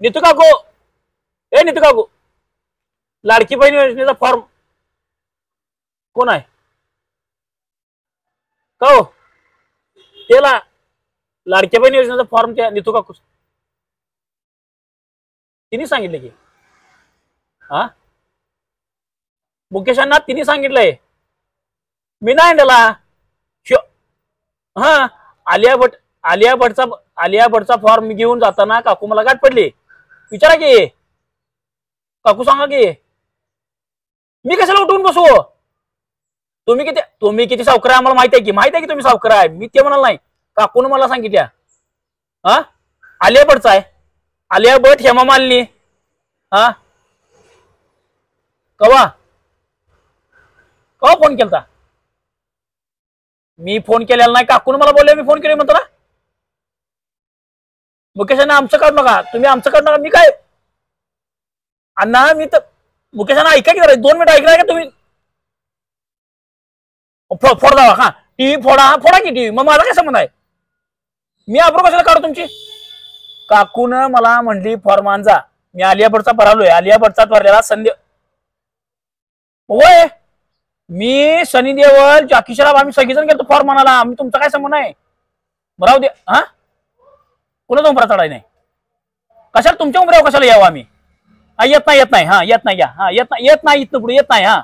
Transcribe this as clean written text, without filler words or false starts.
नीतू काकू, ए नीतू काकू, लाडकी बहीण योजनेचा फॉर्म कोण आहे का हो? त्याला लाडक्या बहीण योजनेचा फॉर्म त्या नीतू काकू तिने सांगितलं की हा मुकेशांना तिने सांगितलंय, मी नाही त्याला हा आलिया भटचा फॉर्म घेऊन जाताना काकू मला गाठ पडली. विचारा की काकू, सांगा की मी कशाला उठवून बसू? तुम्ही किती सावकार आहे आम्हाला माहिती आहे की तुम्ही सावकार आहे. मी ते म्हणाल नाही, काकून मला सांगितल्या हा आलिया भटचा आहे. आलिया भट हेमा मालिनी हा कवा कवा फोन केलता? मी फोन केलेला नाही. काकून मला बोलले मी फोन केले म्हणतो ना. मुकेशांना आमचं काढू नका, तुम्ही आमचं काढू नका. मी काय अण्णा, मी तर मुकेशांना ऐका की जरा 2 मिनिट ऐकणार का तुम्ही? फोड दावा हा टीव्ही फोडा की टीव्ही. मग माझा काय संबंध आहे? मी आब्रू कशाला काढू तुमची? काकून मला म्हणली फॉर्म आणजा. मी आलिया भटचा भरालोय. आलिया भटचा भरलेला होय. मी सनी देओल, जॅकी श्रॉफ आम्ही सगळेजण गेलो फॉर्म आणायला. आम्ही तुमचा काय संबंध आहे? बराव दे हा कुणाचा उमरा चढाय नाही. कशाला तुमच्या उमऱ्यावर कशाला यावं आम्ही? येत नाही हा येत नाही इथनं पुढे येत नाही हा.